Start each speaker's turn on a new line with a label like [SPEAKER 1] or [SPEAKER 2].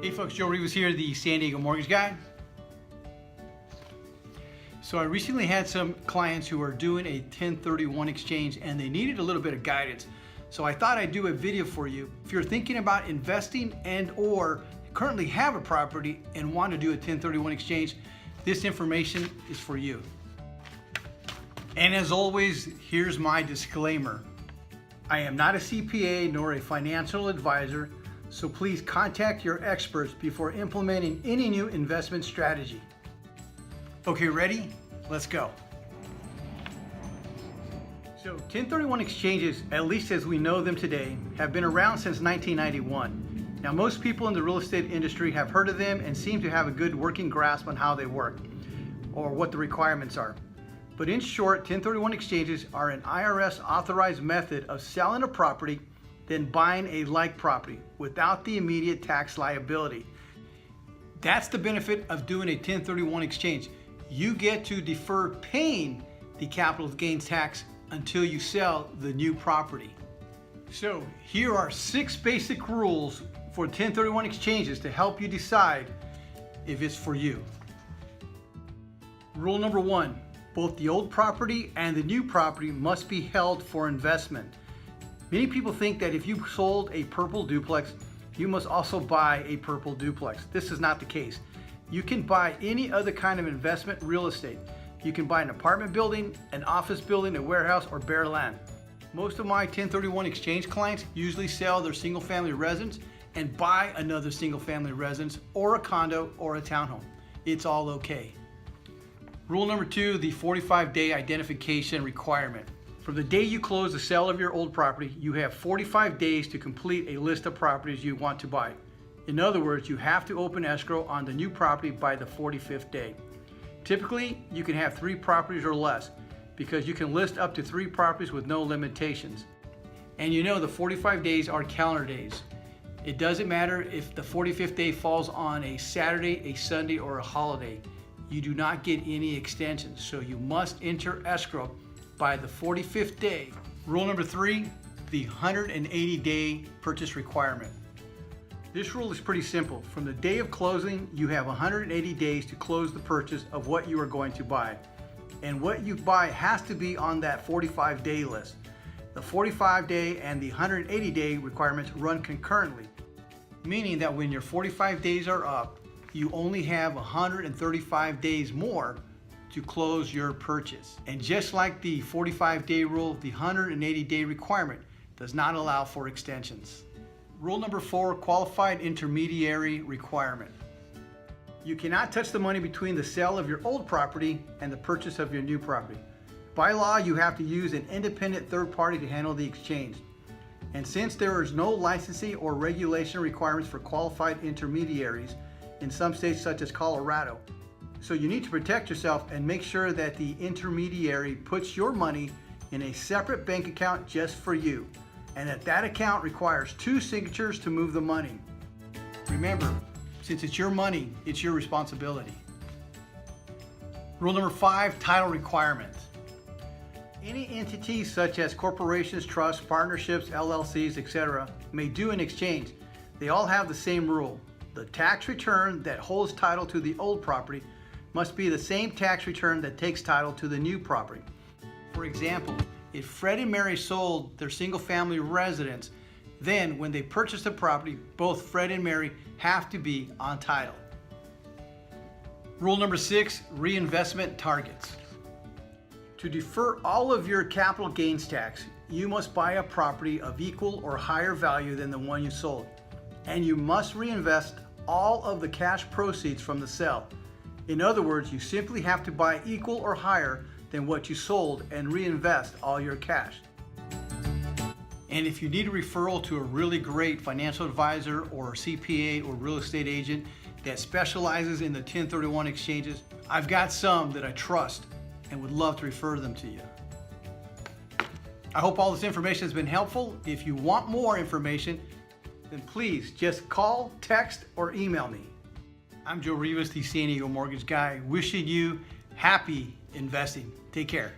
[SPEAKER 1] Hey folks, Joe Rivas here, the San Diego Mortgage Guy. So I recently had some clients who are doing a 1031 exchange and they needed a little bit of guidance. So I thought I'd do a video for you. If you're thinking about investing and or currently have a property and want to do a 1031 exchange, this information is for you. And as always, here's my disclaimer. I am not a CPA nor a financial advisor, so please contact your experts before implementing any new investment strategy. Okay, ready? Let's go. So 1031 exchanges, at least as we know them today, have been around since 1991. Now most people in the real estate industry have heard of them and seem to have a good working grasp on how they work or what the requirements are. But in short, 1031 exchanges are an IRS authorized method of selling a property then buying a like property without the immediate tax liability. That's the benefit of doing a 1031 exchange. You get to defer paying the capital gains tax until you sell the new property. So here are 6 basic rules for 1031 exchanges to help you decide if it's for you. Rule number 1, both the old property and the new property must be held for investment. Many people think that if you sold a purple duplex, you must also buy a purple duplex. This is not the case. You can buy any other kind of investment real estate. You can buy an apartment building, an office building, a warehouse, or bare land. Most of my 1031 exchange clients usually sell their single family residence and buy another single family residence or a condo or a townhome. It's all okay. Rule number 2, the 45-day identification requirement. From the day you close the sale of your old property, you have 45 days to complete a list of properties you want to buy. In other words, you have to open escrow on the new property by the 45th day. Typically, you can have 3 properties or less because you can list up to 3 properties with no limitations. And you know the 45 days are calendar days. It doesn't matter if the 45th day falls on a Saturday, a Sunday, or a holiday. You do not get any extensions, so you must enter escrow by the 45th day. Rule number 3, the 180-day purchase requirement. This rule is pretty simple. From the day of closing, you have 180 days to close the purchase of what you are going to buy. And what you buy has to be on that 45-day list. The 45-day and the 180-day requirements run concurrently, meaning that when your 45 days are up, you only have 135 days more to close your purchase. And just like the 45-day rule, the 180-day requirement does not allow for extensions. Rule number 4, qualified intermediary requirement. You cannot touch the money between the sale of your old property and the purchase of your new property. By law, you have to use an independent third party to handle the exchange. And since there is no licensing or regulation requirements for qualified intermediaries in some states such as Colorado, so you need to protect yourself and make sure that the intermediary puts your money in a separate bank account just for you, and that account requires 2 signatures to move the money. Remember, since it's your money, it's your responsibility. Rule number 5, title requirements. Any entity such as corporations, trusts, partnerships, LLCs, etc. may do an exchange. They all have the same rule. The tax return that holds title to the old property must be the same tax return that takes title to the new property. For example, if Fred and Mary sold their single family residence, then when they purchase the property, both Fred and Mary have to be on title. Rule number 6, reinvestment targets. To defer all of your capital gains tax, you must buy a property of equal or higher value than the one you sold, and you must reinvest all of the cash proceeds from the sale. In other words, you simply have to buy equal or higher than what you sold and reinvest all your cash. And if you need a referral to a really great financial advisor or CPA or real estate agent that specializes in the 1031 exchanges, I've got some that I trust and would love to refer them to you. I hope all this information has been helpful. If you want more information, then please just call, text, or email me. I'm Joe Rivas, the San Diego Mortgage Guy, wishing you happy investing. Take care.